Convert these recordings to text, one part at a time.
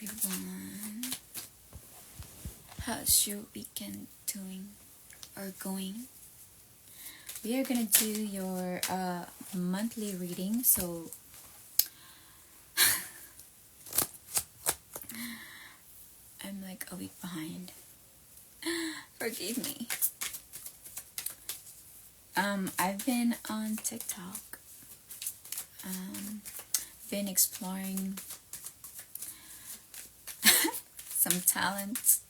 everyone. How's your weekend doing or going? We are gonna do your monthly reading, so I'm like a week behind. Forgive me. I've been on TikTok. Been exploring some talents,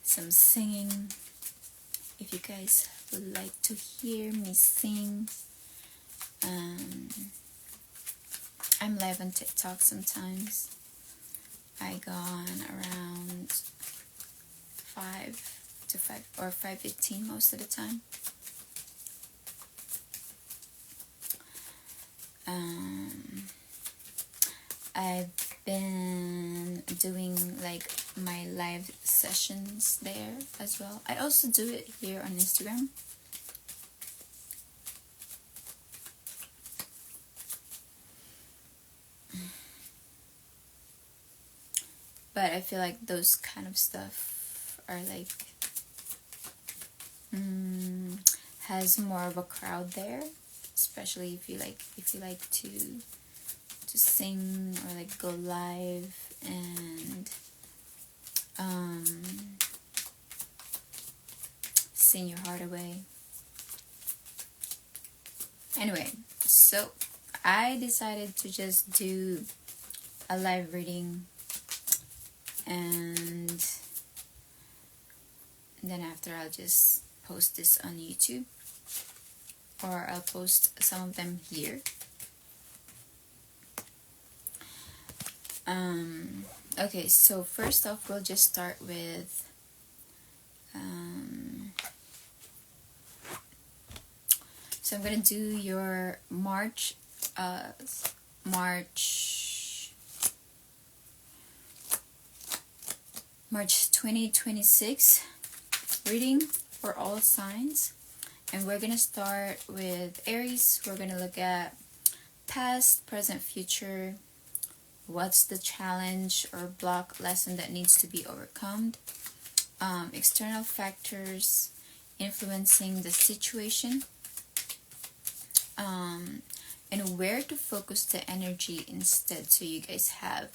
some singing. If you guys would like to hear me sing, I'm live on TikTok sometimes. I go on around 5 to 5 or 5:15 most of the time. I've been doing like my live sessions there as well. I also do it here on Instagram. But I feel like those kind of stuff are like has more of a crowd there, especially if you like to sing or like go live and sing your heart away. Anyway, so I decided to just do a live reading, and then after I'll just post this on YouTube, or I'll post some of them here. Okay, so first off, we'll just start with so I'm gonna do your March 2026 reading for all signs, and we're gonna start with Aries. We're gonna look at past, present, future. What's the challenge or block lesson that needs to be overcome? External factors influencing the situation, and where to focus the energy instead, so you guys have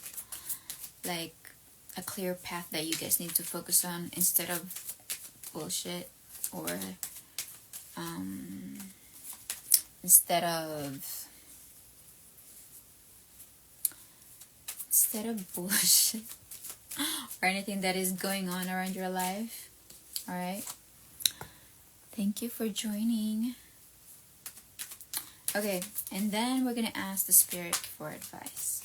like a clear path that you guys need to focus on instead of bullshit, or instead of bullshit or anything that is going on around your life. All right, thank you for joining. Okay, and then we're gonna ask the spirit for advice.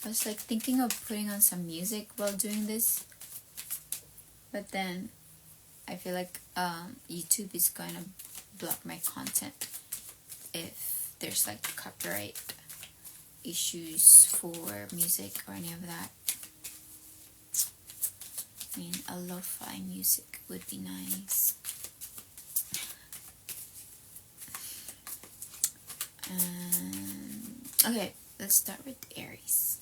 I was like thinking of putting on some music while doing this, but then I feel like YouTube is gonna block my content if there's like copyright issues for music or any of that. I mean, a lo-fi music would be nice. Okay, let's start with Aries.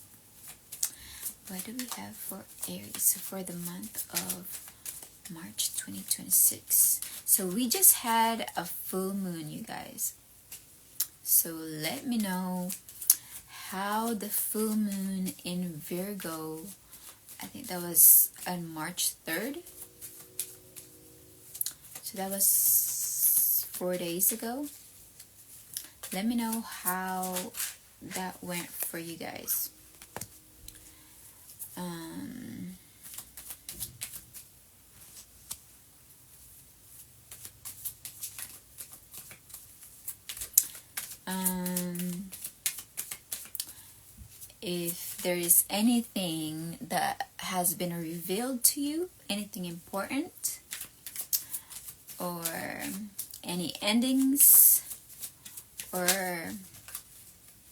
What do we have for Aries for the month of March 2026? So we just had a full moon, you guys. So let me know how the full moon in Virgo, I think that was on March 3rd. So that was 4 days ago. Let me know how that went for you guys. If there is anything that has been revealed to you, anything important, or any endings, or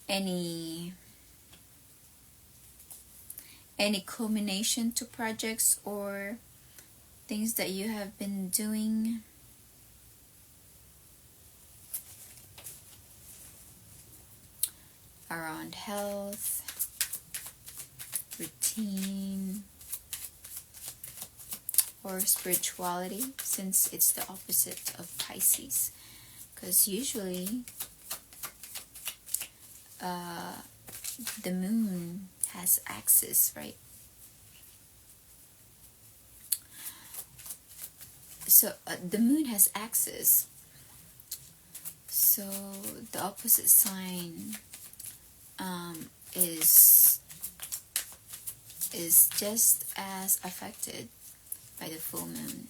any culmination to projects or things that you have been doing, around health, routine, or spirituality, since it's the opposite of Pisces. Because usually the moon has axis, right? So the moon has axis, so the opposite sign is just as affected by the full moon.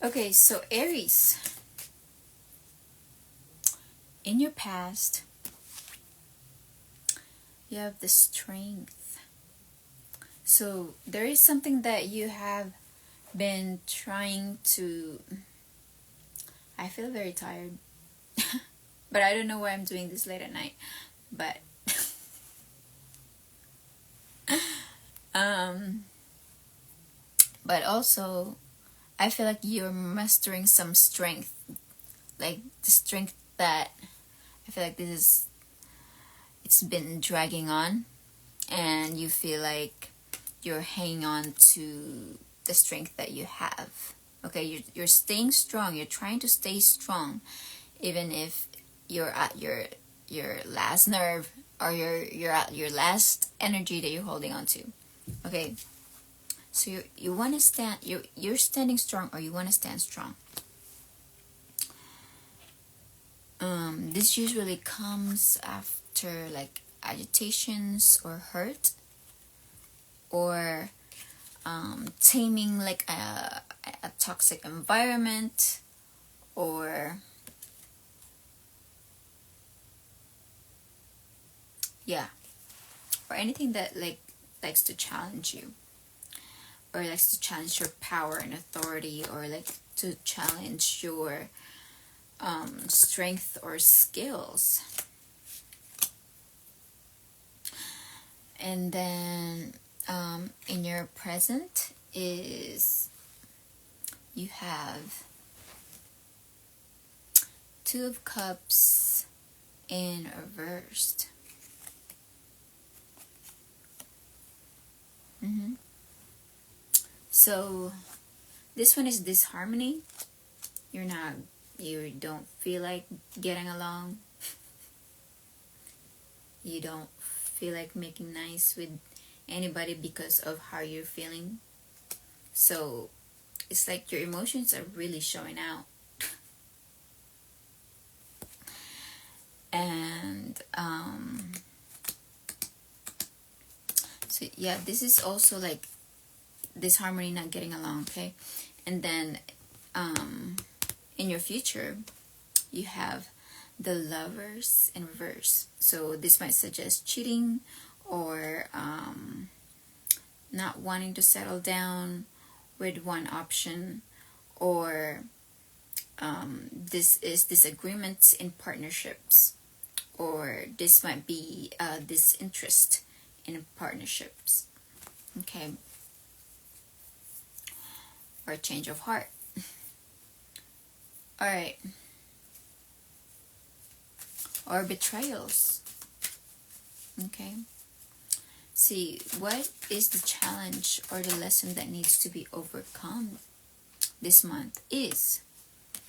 Okay, so Aries, in your past, you have the strength. So there is something that you have been trying to... I feel very tired. But I don't know why I'm doing this late at night. But but also I feel like you're mastering some strength, like the strength that I feel like it's been dragging on, and you feel like you're hanging on to the strength that you have. Okay, you're staying strong. You're trying to stay strong, even if you're at your last nerve, or you're at your last energy that you're holding on to. Okay, so you want to stand. You're standing strong, or you want to stand strong. This usually comes after like agitations or hurt, or taming like a toxic environment, or or anything that likes to challenge you, or likes to challenge your power and authority, or like to challenge your strength or skills. And then in your present is you have Two of Cups in reversed. So this one is disharmony. You don't feel like getting along. You don't feel like making nice with anybody because of how you're feeling. So it's like your emotions are really showing out. And so yeah, this is also like disharmony, not getting along. Okay, and then in your future you have the Lovers in reverse. So this might suggest cheating, or not wanting to settle down with one option, or this is disagreements in partnerships, or this might be disinterest in partnerships. Okay, or a change of heart. All right, or betrayals. Okay, see, what is the challenge or the lesson that needs to be overcome this month is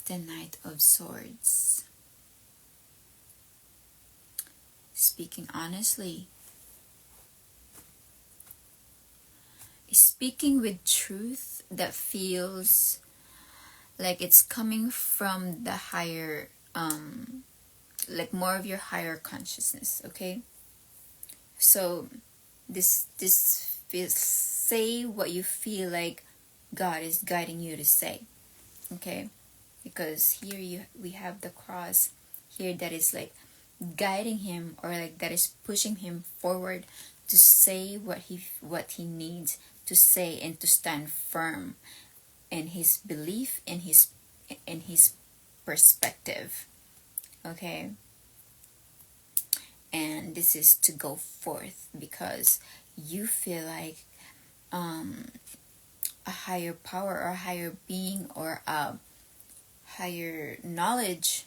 the Knight of Swords. Speaking honestly, speaking with truth that feels like it's coming from the higher, like more of your higher consciousness. Okay, so this feels, say what you feel like God is guiding you to say. Okay, because here we have the cross here that is like guiding him, or like that is pushing him forward to say what he needs to say, and to stand firm in his belief, in his perspective. Okay, and this is to go forth because you feel like a higher power, or a higher being, or a higher knowledge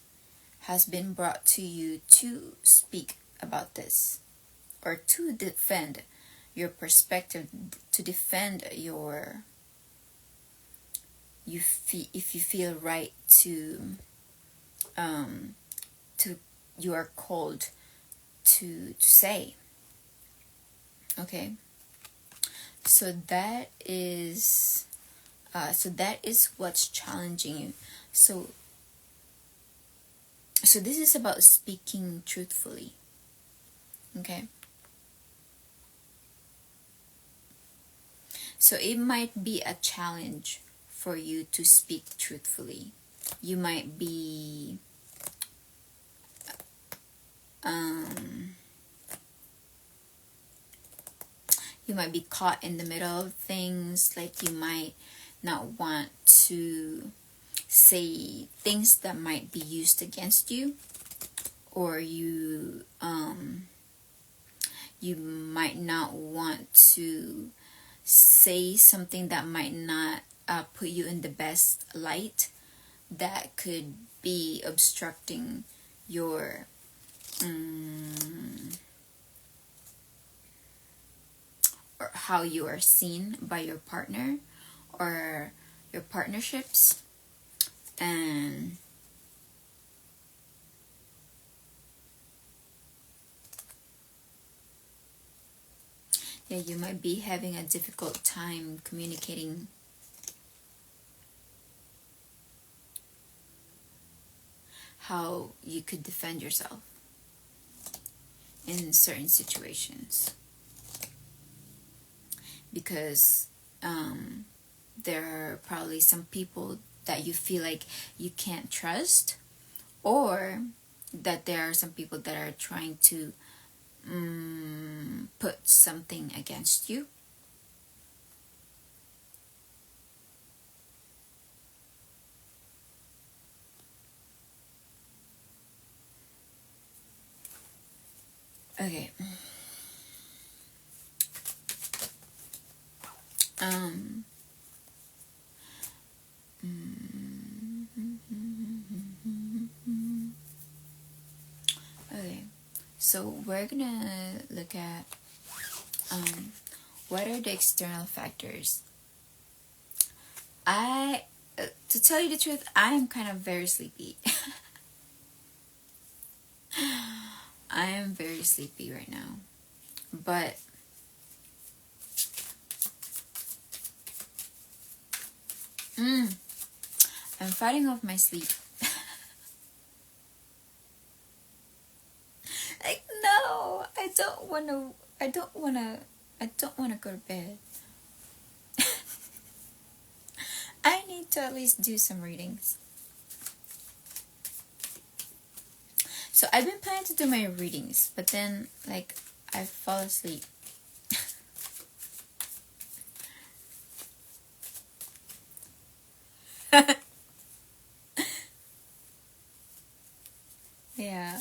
has been brought to you to speak about this, or to defend your perspective, to defend your if you feel right to you are called to say. Okay, so that is what's challenging you. So this is about speaking truthfully. Okay, so it might be a challenge for you to speak truthfully. You might be caught in the middle of things. Like, you might not want to say things that might be used against you, or you might not want to say something that might not put you in the best light, that could be obstructing your or how you are seen by your partner or your partnerships. And yeah, you might be having a difficult time communicating how you could defend yourself in certain situations, because there are probably some people that you feel like you can't trust, or that there are some people that are trying to put something against you. Okay. Okay, so we're gonna look at what are the external factors. To tell you the truth, I am kind of very sleepy. I am very sleepy right now, but I'm fighting off my sleep. Like, no, I don't want to go to bed. I need to at least do some readings. So I've been planning to do my readings, but then, like, I fall asleep. Yeah.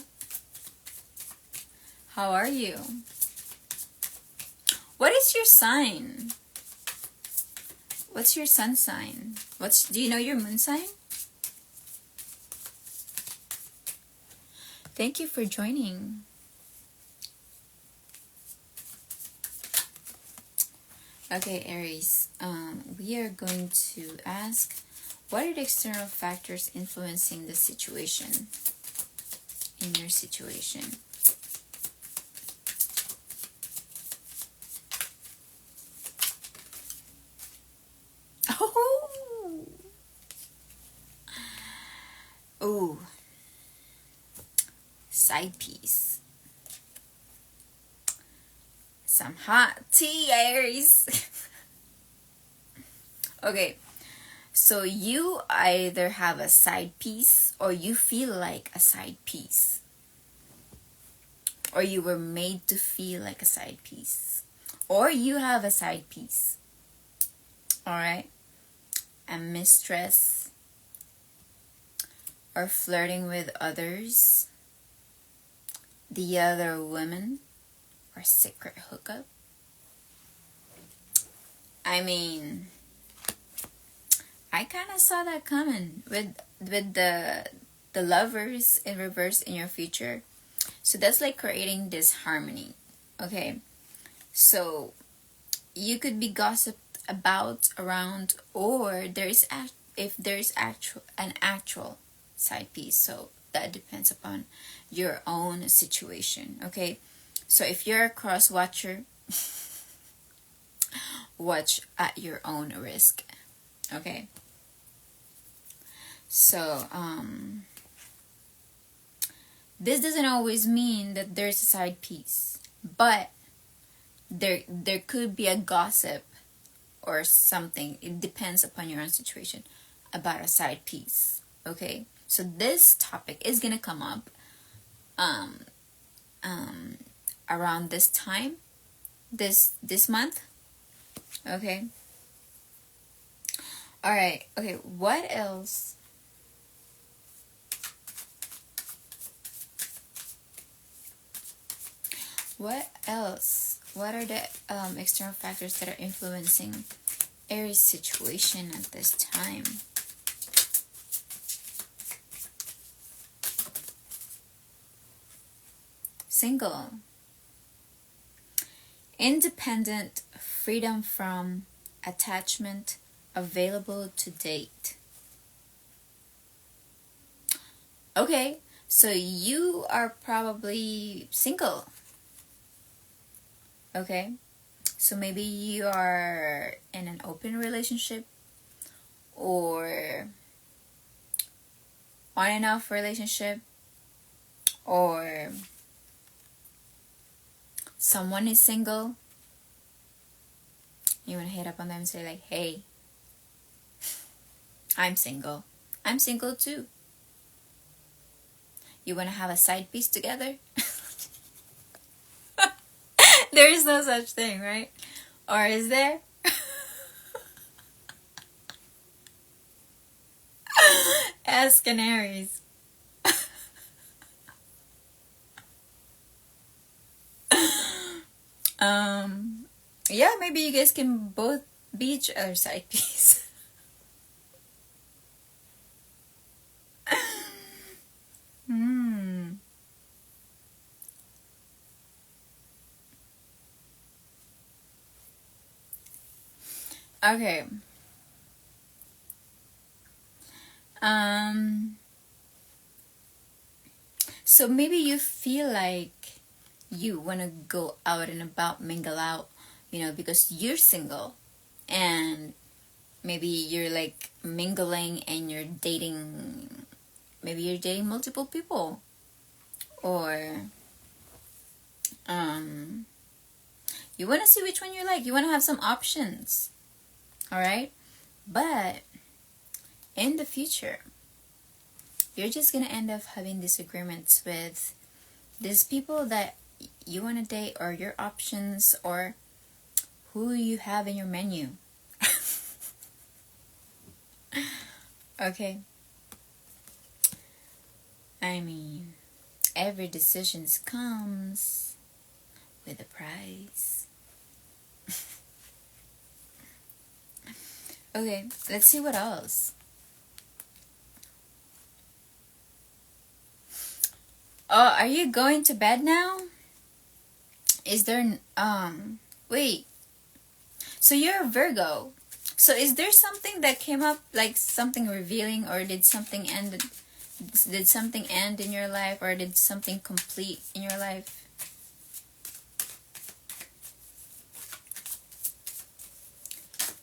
How are you? What is your sign? What's your sun sign? Do you know your moon sign? Thank you for joining. Okay, Aries. We are going to ask, what are the external factors influencing the situation? In your situation. Oh, side piece. Some hot tea, Aries. Okay, so you either have a side piece or you feel like a side piece, or you were made to feel like a side piece, or you have a side piece. All right, a mistress, or flirting with others, the other women, or secret hookup. I mean, I kind of saw that coming with the lovers in reverse in your future. So that's like creating this harmony. Okay, so you could be gossiped about, around, or if there's an actual side piece. So that depends upon your own situation. Okay, so if you're a cross watcher, watch at your own risk. Okay, so this doesn't always mean that there's a side piece, but there could be a gossip or something. It depends upon your own situation about a side piece. Okay, so this topic is gonna come up around this time, this month. Okay, all right. Okay, what else? What else? What are the external factors that are influencing Aries situation at this time? Single. Independent, freedom from attachment, available to date. Okay, so you are probably single. Okay, so maybe you are in an open relationship or on and off relationship, or someone is single. You want to hit up on them and say like, hey, I'm single. I'm single too. You want to have a side piece together? There is no such thing, right? Or is there? Ask an Aries. Yeah, maybe you guys can both be each other's side piece. Okay. So maybe you feel like you want to go out and about, mingle out, because you're single, and maybe you're like mingling and you're dating, maybe you're dating multiple people, or you want to see which one you like. You want to have some options. All right, but in the future, you're just gonna end up having disagreements with these people that you want to date, or your options, or who you have in your menu. Okay, I mean, every decision comes with a price. Okay, let's see what else. Oh, are you going to bed now? Is there wait. So you're a Virgo. So is there something that came up, like something revealing, or did something end in your life, or did something complete in your life?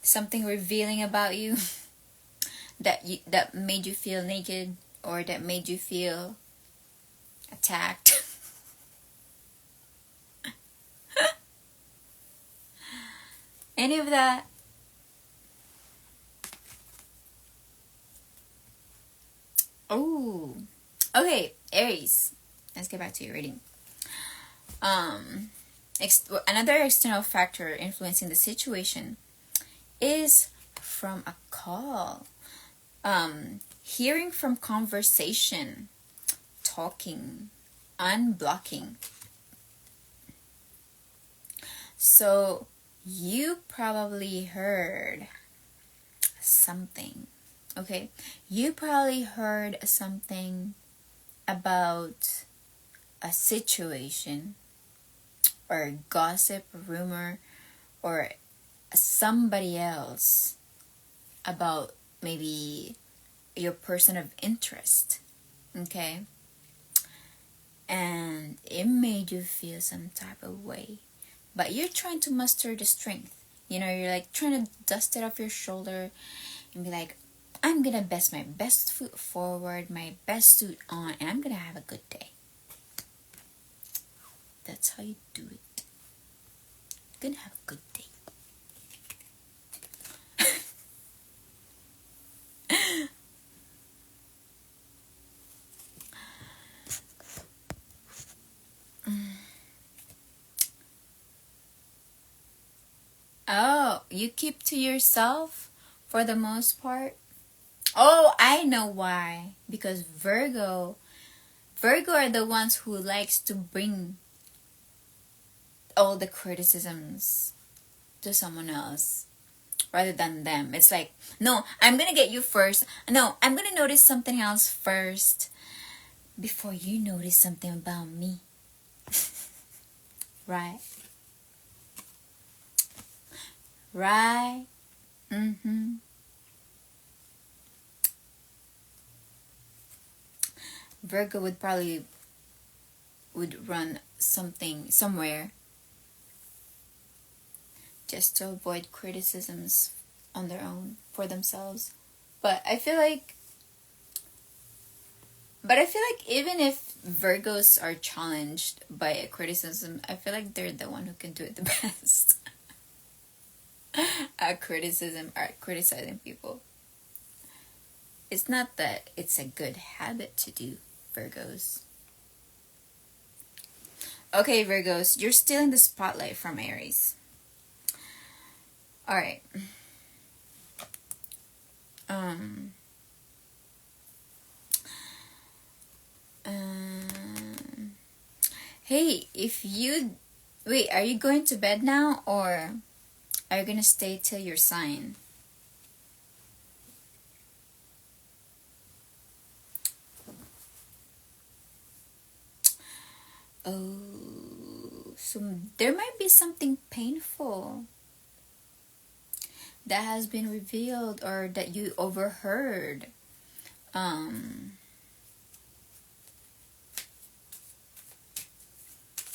Something revealing about you that made you feel naked, or that made you feel attacked. Any of that? Oh, okay, Aries. Let's get back to your reading. Another external factor influencing the situation is from a call. Hearing from conversation, talking, unblocking. So you probably heard something. Okay, you probably heard something about a situation or gossip, rumor, or somebody else about maybe your person of interest. Okay, and it made you feel some type of way, but you're trying to muster the strength. You know, you're like trying to dust it off your shoulder and be like, I'm gonna best my best foot forward, my best suit on, and I'm gonna have a good day. That's how you do it. You're gonna have a good day. Oh, you keep to yourself for the most part? Oh, I know why. Because Virgo are the ones who likes to bring all the criticisms to someone else rather than them. It's like, no, I'm gonna get you first. No, I'm gonna notice something else first before you notice something about me. Right? Right? Mm-hmm. Virgo would run something somewhere just to avoid criticisms on their own for themselves. But I feel like even if Virgos are challenged by a criticism, I feel like they're the one who can do it the best. At criticizing people. It's not that it's a good habit to do, Virgos. Okay, Virgos, you're stealing the spotlight from Aries. Alright. Hey, wait, are you going to bed now, or are you gonna stay till your sign? Oh, so there might be something painful that has been revealed or that you overheard.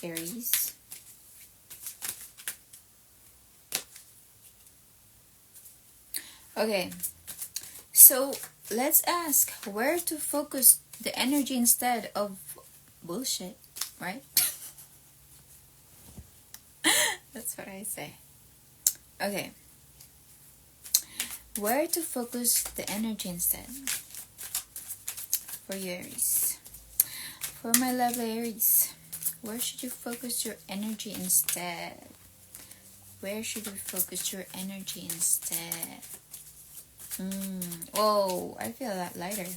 Aries. Okay, so let's ask where to focus the energy instead of bullshit, right? That's what I say. Okay, where to focus the energy instead for you, Aries? For my lovely Aries, where should you focus your energy instead? Where should you focus your energy instead? Oh, I feel a lot lighter.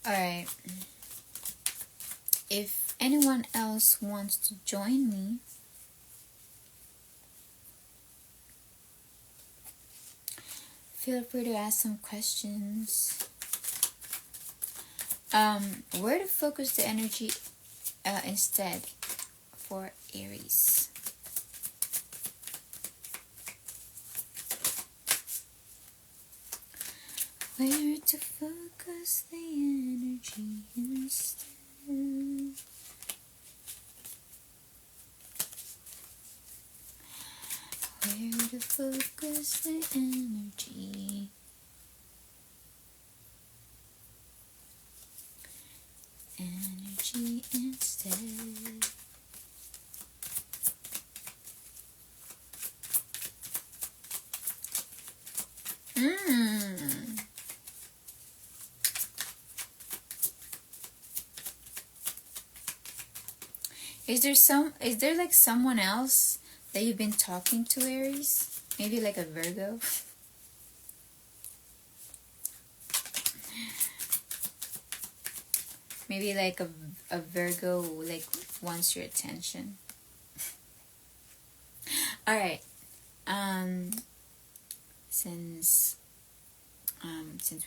Alright. If anyone else wants to join me, feel free to ask some questions. Where to focus the energy instead for Aries? Where to focus the energy instead? Where to focus my energy? Energy instead. Is there like someone else that you've been talking to, Aries? Maybe like a Virgo? Maybe like a Virgo like wants your attention. Alright. Since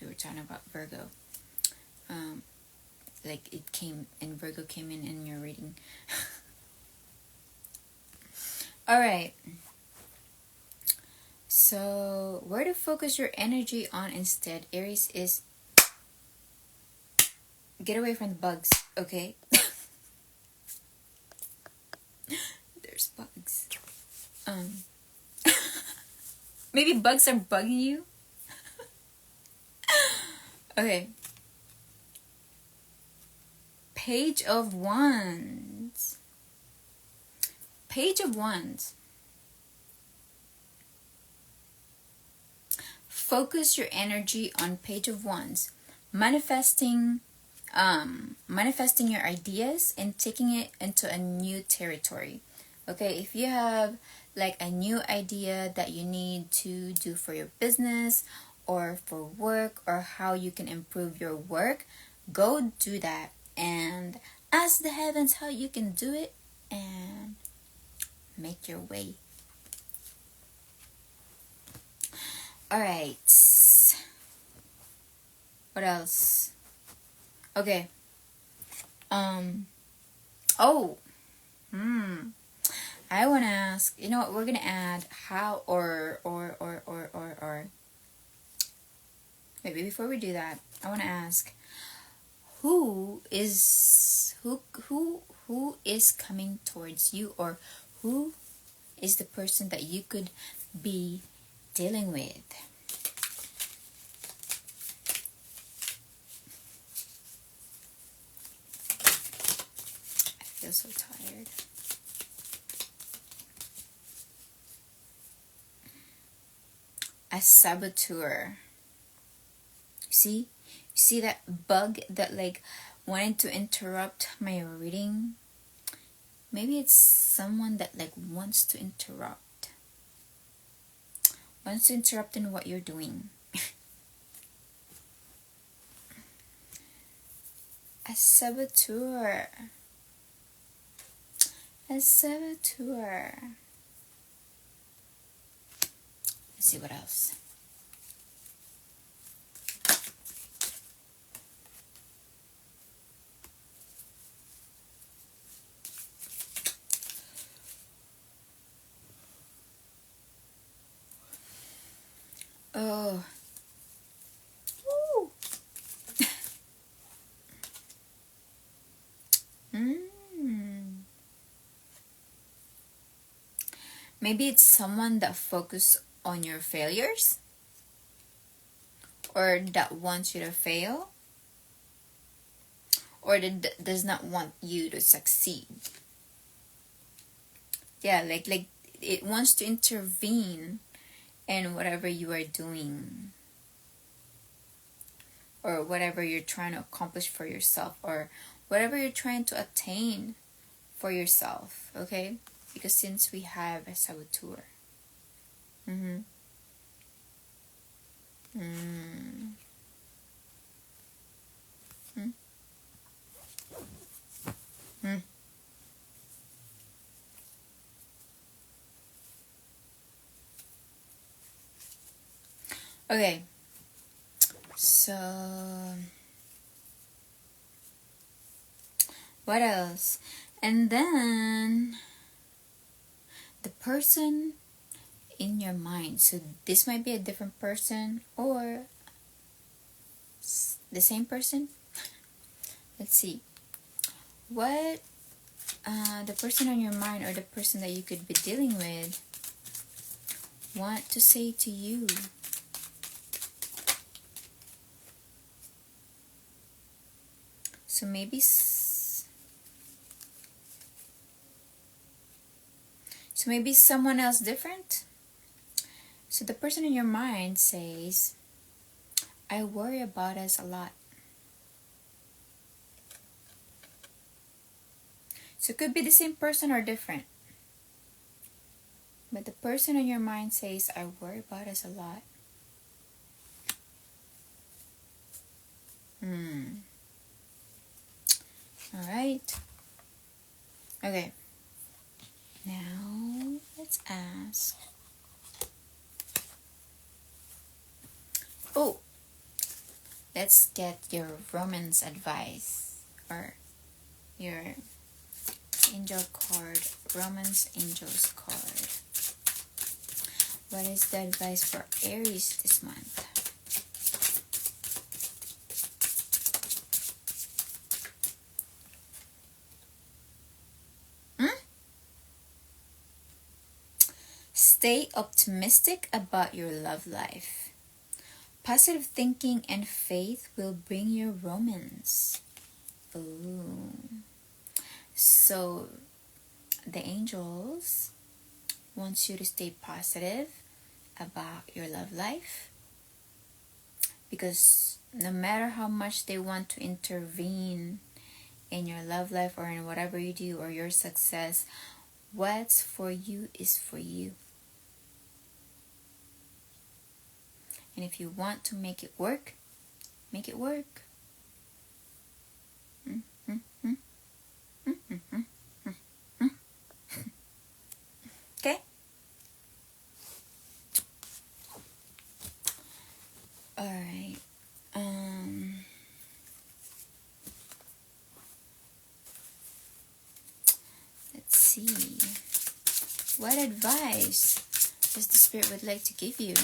we were talking about Virgo, like it came and Virgo came in your reading. Alright. So where to focus your energy on instead, Aries, is get away from the bugs, okay? There's bugs. Maybe bugs are bugging you? Okay. Page of Wands. Page of Wands. Focus your energy on Page of Wands. Manifesting your ideas and taking it into a new territory. Okay, if you have like a new idea that you need to do for your business or for work, or how you can improve your work, go do that and ask the heavens how you can do it and make your way. Alright, what else? Okay. I want to ask, you know what, we're going to add how or maybe before we do that, I want to ask who is coming towards you, or who is the person that you could be dealing with. I feel so tired. A saboteur. See that bug that like wanted to interrupt my reading? Maybe it's someone that like wants to interrupt in what you're doing. A saboteur. Let's see what else. Oh. Woo. Maybe it's someone that focuses on your failures, or that wants you to fail, or that does not want you to succeed. Yeah, like it wants to intervene in whatever you are doing, or whatever you're trying to accomplish for yourself, or whatever you're trying to attain for yourself, okay? Because since we have a saboteur. Okay, so what else? And then the person in your mind. So this might be a different person or the same person. Let's see. What the person on your mind, or the person that you could be dealing with, want to say to you. So maybe someone else different. So the person in your mind says, I worry about us a lot. So it could be the same person or different. But the person in your mind says, I worry about us a lot. Alright. Okay. Now, let's ask. Oh! Let's get your romance advice. Or your angel card. Romance angels card. What is the advice for Aries this month? Stay optimistic about your love life. Positive thinking and faith will bring you romance. Ooh. So, the angels want you to stay positive about your love life. Because no matter how much they want to intervene in your love life or in whatever you do or your success, what's for you is for you. And if you want to make it work, make it work. Okay? Alright. Let's see. What advice does the Spirit would like to give you?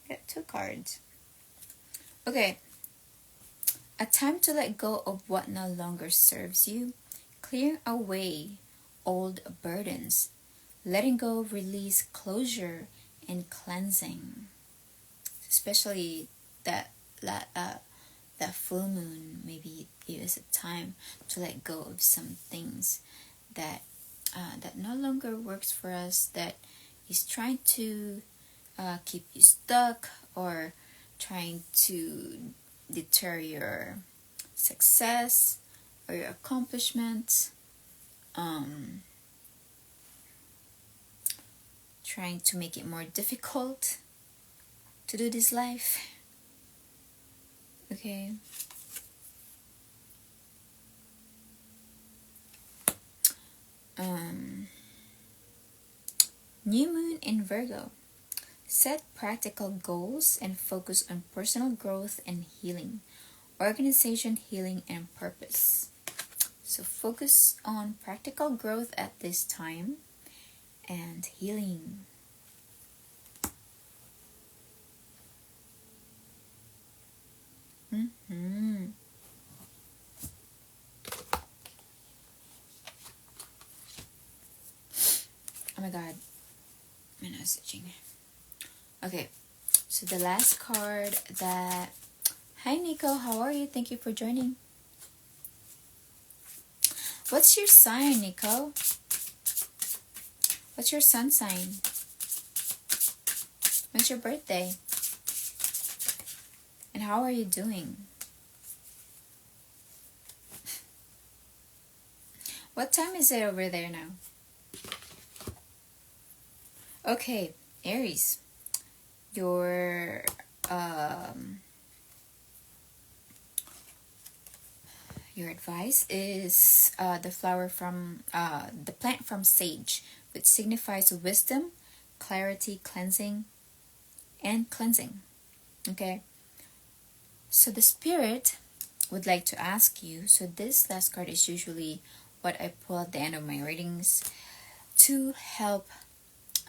Got 2 cards. Okay. A time to let go of what no longer serves you. Clear away old burdens. Letting go, release, closure, and cleansing. Especially that full moon, maybe it is a time to let go of some things that no longer works for us, that is trying to keep you stuck or trying to deter your success or your accomplishments, trying to make it more difficult to do this life. Okay. New moon in Virgo. Set practical goals and focus on personal growth and healing, organization, healing, and purpose. So focus on practical growth at this time and healing. Oh my god, my nose itching. Okay, so the last card that... Hi Nico, how are you? Thank you for joining. What's your sign, Nico? What's your sun sign? When's your birthday? And how are you doing? What time is it over there now? Okay, Aries. Your advice is the plant from sage, which signifies wisdom, clarity, cleansing, and cleansing. Okay, so the Spirit would like to ask you, so this last card is usually what I pull at the end of my readings to help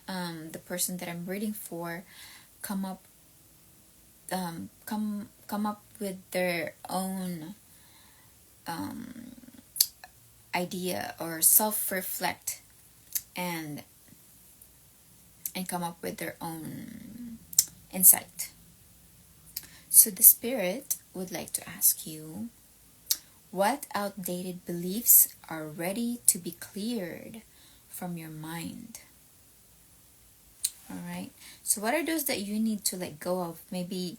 the person that I'm reading for come up with their own idea or self-reflect and come up with their own insight. So the Spirit would like to ask you, what outdated beliefs are ready to be cleared from your mind? All right. So what are those that you need to let go of? Maybe,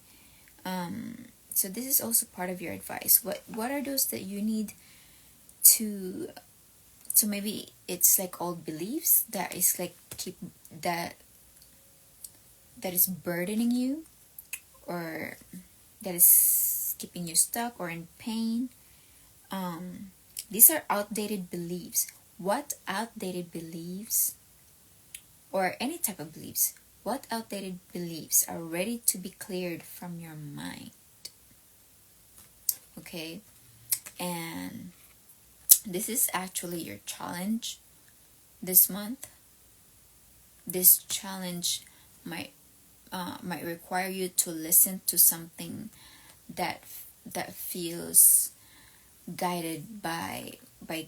so this is also part of your advice. What are those that you need to, so maybe it's like old beliefs that is like that is burdening you, or that is keeping you stuck or in pain. These are outdated beliefs. What outdated beliefs, or any type of beliefs, what outdated beliefs are ready to be cleared from your mind? Okay, and this is actually your challenge this month. This challenge might require you to listen to something that feels guided by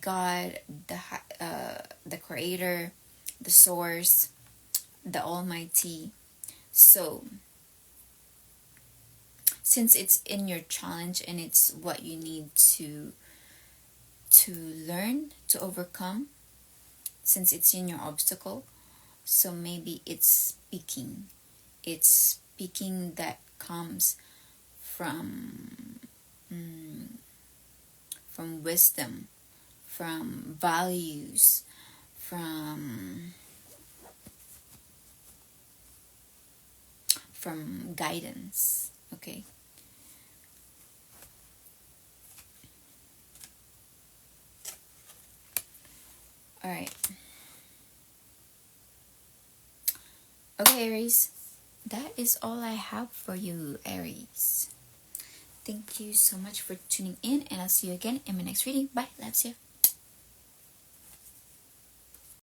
God, the Creator, the Source, the Almighty. So since it's in your challenge and it's what you need to learn to overcome, since it's in your obstacle, so maybe it's speaking that comes from wisdom, from values, from guidance. Okay. All right. Okay, Aries. That is all I have for you, Aries. Thank you so much for tuning in, and I'll see you again in my next reading. Bye. Loves you.